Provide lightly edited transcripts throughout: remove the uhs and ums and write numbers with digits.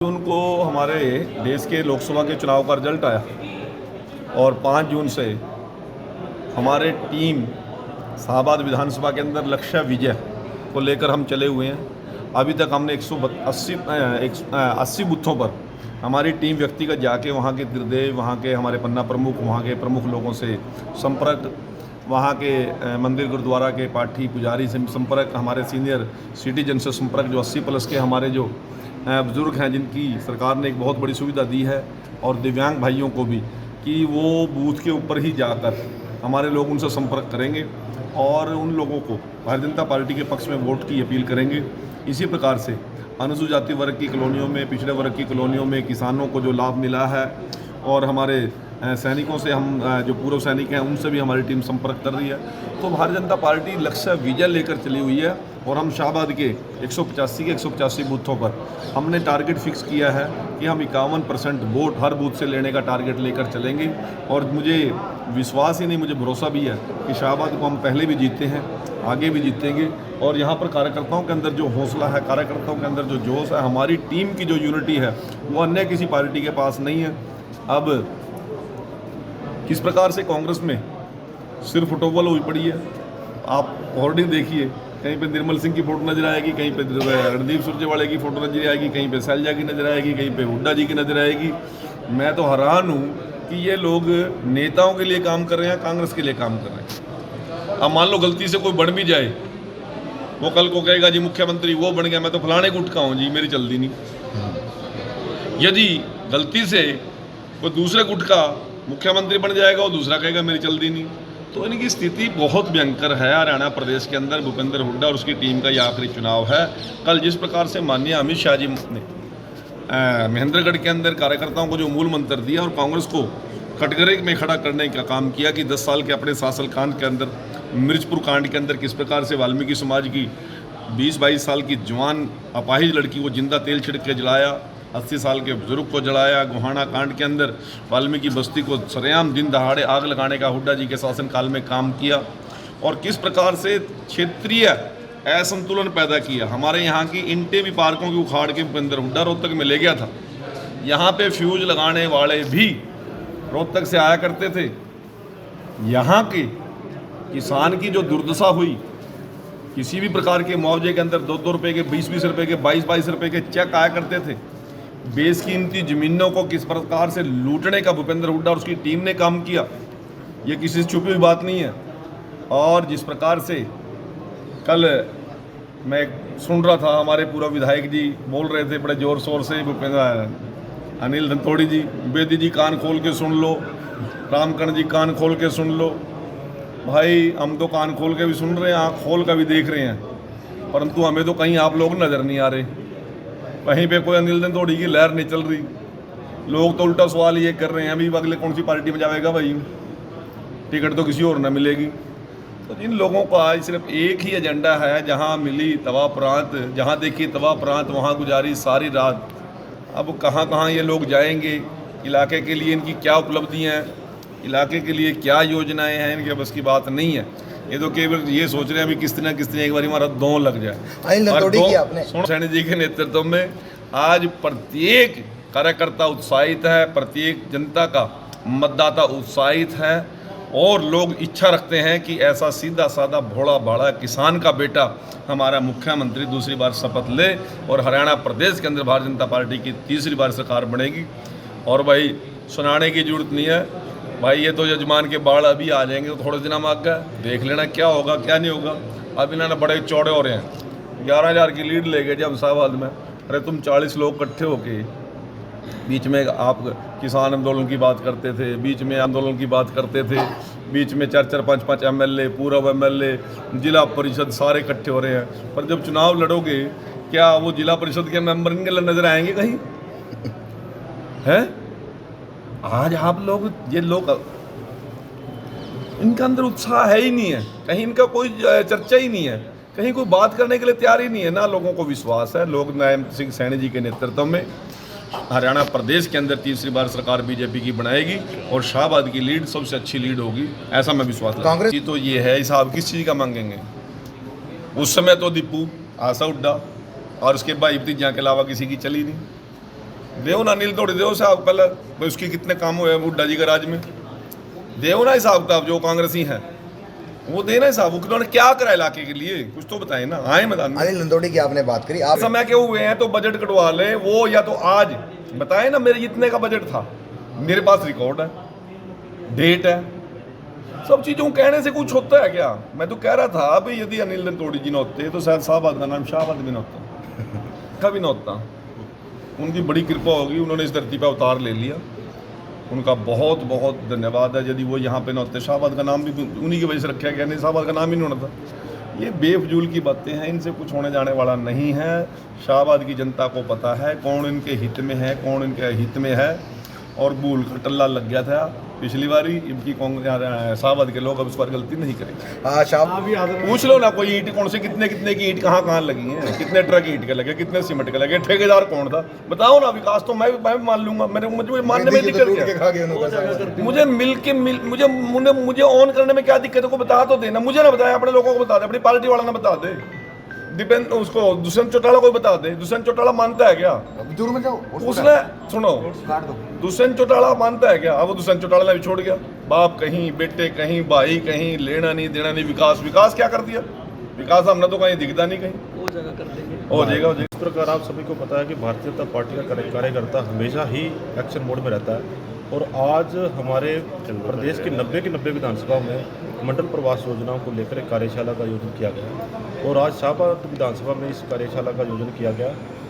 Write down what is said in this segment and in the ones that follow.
जून को हमारे देश के लोकसभा के चुनाव का रिजल्ट आया और 5 जून से हमारे टीम शाहबाद विधानसभा के अंदर लक्ष्य विजय को लेकर हम चले हुए हैं। अभी तक हमने 180 बूथों पर हमारी टीम व्यक्तिगत जाके वहाँ के निर्देश, वहाँ के हमारे पन्ना प्रमुख, वहाँ के प्रमुख लोगों से संपर्क, वहाँ के मंदिर गुरुद्वारा के पाठी पुजारी से संपर्क, हमारे सीनियर सिटीजन से संपर्क, जो 80 प्लस के हमारे जो बुज़ुर्ग हैं जिनकी सरकार ने एक बहुत बड़ी सुविधा दी है, और दिव्यांग भाइयों को भी कि वो बूथ के ऊपर ही जाकर हमारे लोग उनसे संपर्क करेंगे और उन लोगों को भारतीय जनता पार्टी के पक्ष में वोट की अपील करेंगे। इसी प्रकार से अनुसूचित जाति वर्ग की कॉलोनियों में, पिछड़े वर्ग की कॉलोनियों में किसानों को जो लाभ मिला है, और हमारे सैनिकों से हम जो पूर्व सैनिक हैं उनसे भी हमारी टीम संपर्क कर रही है। तो भारतीय जनता पार्टी लक्ष्य विजय लेकर चली हुई है और हम शाहबाद के 185 बूथों पर हमने टारगेट फिक्स किया है कि हम 51% वोट हर बूथ से लेने का टारगेट लेकर चलेंगे। और मुझे विश्वास ही नहीं, मुझे भरोसा भी है कि शाहबाद को हम पहले भी जीते हैं, आगे भी जीतेंगे। और यहाँ पर कार्यकर्ताओं के अंदर जो हौसला है, कार्यकर्ताओं के अंदर जो जोश है, हमारी टीम की जो यूनिटी है वो अन्य किसी पार्टी के पास नहीं है। अब किस प्रकार से कांग्रेस में सिर्फ फुटबॉल हुई पड़ी है, आप होर्डिंग देखिए, कहीं पे निर्मल सिंह की फोटो नजर आएगी, कहीं पे रणदीप सुरजेवाले की फोटो नजर आएगी, कहीं पे शैलजा की नजर आएगी, कहीं पे हुड्डा जी की नजर आएगी। मैं तो हैरान हूँ कि ये लोग नेताओं के लिए काम कर रहे हैं, कांग्रेस के लिए काम कर रहे हैं। अब मान लो गलती से कोई बन भी जाए, वो कल को कहेगा जी मुख्यमंत्री वो बन गया, मैं तो फलाने गुटका हूँ जी, मेरी चलती नहीं। यदि गलती से कोई दूसरे गुटका मुख्यमंत्री बन जाएगा, वो दूसरा कहेगा मेरी चलती नहीं। तो इनकी स्थिति बहुत भयंकर है। हरियाणा प्रदेश के अंदर भूपेंद्र हुड्डा और उसकी टीम का यह आखिरी चुनाव है। कल जिस प्रकार से माननीय अमित शाह जी ने महेंद्रगढ़ के अंदर कार्यकर्ताओं को जो मूल मंत्र दिया और कांग्रेस को कटघरे में खड़ा करने का काम किया कि 10 साल के अपने शासनकाल के अंदर, मिर्चपुर कांड के अंदर किस प्रकार से वाल्मीकि समाज की 20-22 साल की जवान अपाहिज लड़की को जिंदा तेल छिड़क के जलाया, 80 साल के बुजुर्ग को जलाया, गोहाना कांड के अंदर वाल्मीकि बस्ती को सरेआम दिन दहाड़े आग लगाने का हुड्डा जी के शासनकाल में काम किया, और किस प्रकार से क्षेत्रीय असंतुलन पैदा किया। हमारे यहाँ की इंटे भी पार्कों की उखाड़ के भूपेंद्र हुड्डा रोहतक में ले गया था। यहाँ पे फ्यूज लगाने वाले भी रोहतक से आया करते थे। यहाँ के किसान की जो दुर्दशा हुई, किसी भी प्रकार के मुआवजे के अंदर 2-2 रुपये के, 20-20 रुपये के, 22-22 रुपये के चेक आया करते थे। बेशकीमती ज़मीनों को किस प्रकार से लूटने का भूपेंद्र हुड्डा और उसकी टीम ने काम किया, ये किसी से छुपी हुई बात नहीं है। और जिस प्रकार से कल मैं सुन रहा था, हमारे पूर्व विधायक जी बोल रहे थे बड़े ज़ोर शोर से, अनिल धनतोड़ी जी, बेदी जी कान खोल के सुन लो, रामकर्ण जी कान खोल के सुन लो। भाई हम तो कान खोल के भी सुन रहे हैं, आँख खोल कर भी देख रहे हैं, परंतु हमें तो कहीं आप लोग नज़र नहीं आ रहे, कहीं पे कोई अनिल धनतोड़ी की लहर नहीं चल रही। लोग तो उल्टा सवाल ये कर रहे हैं अभी अगले कौन सी पार्टी में जाएगा भाई, टिकट तो किसी और ना मिलेगी। तो इन लोगों का सिर्फ एक ही एजेंडा है, जहाँ मिली तवा प्रांत, जहाँ देखी तवा प्रांत वहाँ गुजारी सारी रात। अब कहाँ कहाँ ये लोग जाएंगे, इलाके के लिए इनकी क्या उपलब्धियाँ हैं, इलाके के लिए क्या योजनाएं हैं, इनके बस की बात नहीं है। ये तो केवल ये सोच रहे हैं अभी किस तरह एक बार हमारा दौड़ लग जाए। सैनी जी के नेतृत्व में आज प्रत्येक कार्यकर्ता उत्साहित है, प्रत्येक जनता का मतदाता उत्साहित है, और लोग इच्छा रखते हैं कि ऐसा सीधा साधा भोला भाड़ा किसान का बेटा हमारा मुख्यमंत्री दूसरी बार शपथ ले और हरियाणा प्रदेश के अंदर भारतीय जनता पार्टी की तीसरी बार सरकार बनेगी। और भाई सुनाने की जरूरत नहीं है भाई, ये तो यजमान के बाढ़ अभी आ जाएंगे, तो थोड़े दिन हम आगे देख लेना क्या होगा क्या नहीं होगा। अब इन्होंने बड़े चौड़े हो रहे हैं, 11,000 की लीड ले गए जब शाहबाद में। अरे तुम 40 लोग इकट्ठे होके बीच में आप किसान आंदोलन की बात करते थे, बीच में आंदोलन की बात करते थे, बीच में 4-4, 5-5 MLA, पूर्व MLA, जिला परिषद सारे इकट्ठे हो रहे हैं। पर जब चुनाव लड़ोगे, क्या वो जिला परिषद के मेंबर इनके नजर आएंगे कहीं? हैं? आज आप लोग, ये लोग, इनका अंदर उत्साह है ही नहीं है, कहीं इनका कोई चर्चा ही नहीं है, कहीं कोई बात करने के लिए तैयार ही नहीं है। ना लोगों को विश्वास है। लोग नारायण सिंह सैनी जी के नेतृत्व में हरियाणा प्रदेश के अंदर तीसरी बार सरकार बीजेपी की बनाएगी और शाहबाद की लीड सबसे अच्छी लीड होगी, ऐसा मैं विश्वास करता हूं। कांग्रेस तो ये है, हिसाब किस चीज़ का मांगेंगे? उस समय तो दीपू, आशा हुड्डा और उसके बाद भतीजा के अलावा किसी की चली नहीं। देव ना अनिल तोड़ी देव साहब पहले भाई उसकी कितने काम हुए हैं बुड्ढा जी के राज में, देव ना हिसाब किताब जो कांग्रेसी है वो देना हिसाब, उन्होंने क्या करा इलाके के लिए कुछ तो बताए ना, आए मैदान में। अनिल नंदोड़ी की आपने बात करी, आप समय के हुए हैं तो बजट कटवा ले वो, या तो आज बताए ना मेरे इतने का बजट था, मेरे पास रिकॉर्ड है, डेट है, सब चीज़ों कहने से कुछ होता है क्या। मैं तो कह रहा था भाई यदि अनिल नंदोड़ी जी न होते तो शायद शाहबाद का नाम शाहबाद भी न होता, कभी न होता। उनकी बड़ी कृपा होगी, उन्होंने इस धरती पर अवतार ले लिया, उनका बहुत बहुत धन्यवाद है। यदि वो यहाँ पे न होते, शाहबाद का नाम भी उन्हीं की वजह से रखा गया, नहीं शाहबाद का नाम ही नहीं होना था। ये बेफजूल की बातें हैं, इनसे कुछ होने जाने वाला नहीं है। शाहबाद की जनता को पता है कौन इनके हित में है, कौन इनके हित में है, और भूल का टल्ला लग गया था पिछली बारी, इनकी शाहबाद के लोग अब इस बार गलती नहीं करेंगे। पूछ लो ना कोई ईंट कौन से कितने की ईंट कहाँ लगी है, कितने ट्रक ईंट के लगे, कितने सीमेंट के लगे, ठेकेदार कौन था, बताओ ना। विकास तो मैं भी मान लूंगा, मुझे मानने में दिक्कत क्या, मुझे ऑन करने में क्या दिक्कत है, को बता तो देना, मुझे ना बताया, अपने लोगों को बता दे, अपनी पार्टी वाला ना बता दे, डिपेंड उसको दुष्यंत चौटाला को बता दे। दुष्यंत चौटाला मानता है क्या, दूर में जाओ, उसने सुनो, दुष्यंत चौटाला मानता है क्या, अब वो दुष्यंत चौटाला भी छोड़ गया, बाप कहीं, बेटे कहीं, भाई कहीं, लेना नहीं देना नहीं, विकास क्या कर दिया, विकास हमने तो कहीं दिखता नहीं, कहीं हो जाएगा। इस प्रकार आप सभी को पता है कि भारतीय जनता पार्टी का कार्यकर्ता हमेशा ही एक्शन मोड में रहता है, और आज हमारे प्रदेश की 90 की 90 विधानसभा में मंडल प्रवास योजनाओं को लेकर एक कार्यशाला का आयोजन किया गया, और आज शाहबाद विधानसभा में इस कार्यशाला का आयोजन किया गया।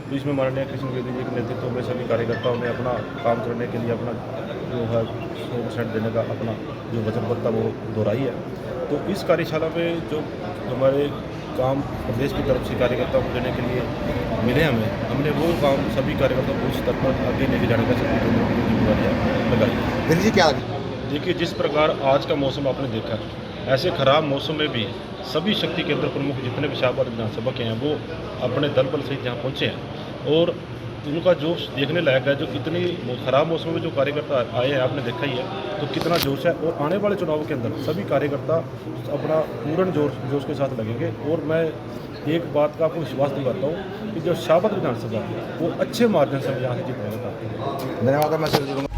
तो इसमें माननीय कृष्ण बेदी जी के नेतृत्व में सभी कार्यकर्ताओं ने अपना काम करने के लिए अपना जो है 100% देने का अपना जो वचनबद्धता वो दोहराई है। तो इस कार्यशाला में जो हमारे काम प्रदेश की तरफ से कार्यकर्ताओं को देने के लिए मिले हमने वो काम सभी कार्यकर्ताओं को उस स्तर पर आगे लेके जाने का सभी जिम्मेदारियाँ लगाई जी। क्या देखिए, जिस प्रकार आज का मौसम आपने देखा, ऐसे खराब मौसम में भी सभी शक्ति केंद्र प्रमुख जितने भी शाहबाद विधानसभा के हैं वो अपने दल बल सहित यहाँ पहुँचे हैं, और उनका जोश देखने लायक है। जो इतनी खराब मौसम में जो कार्यकर्ता आए हैं आपने देखा ही है, तो कितना जोश है, और आने वाले चुनाव के अंदर सभी कार्यकर्ता अपना पूर्ण जोश के साथ लगेंगे। और मैं एक बात का आपको विश्वास दिलाता हूँ कि जो शाहबाद विधानसभा वो अच्छे मार्जिन से यहाँ से जीतने का। धन्यवाद। मैं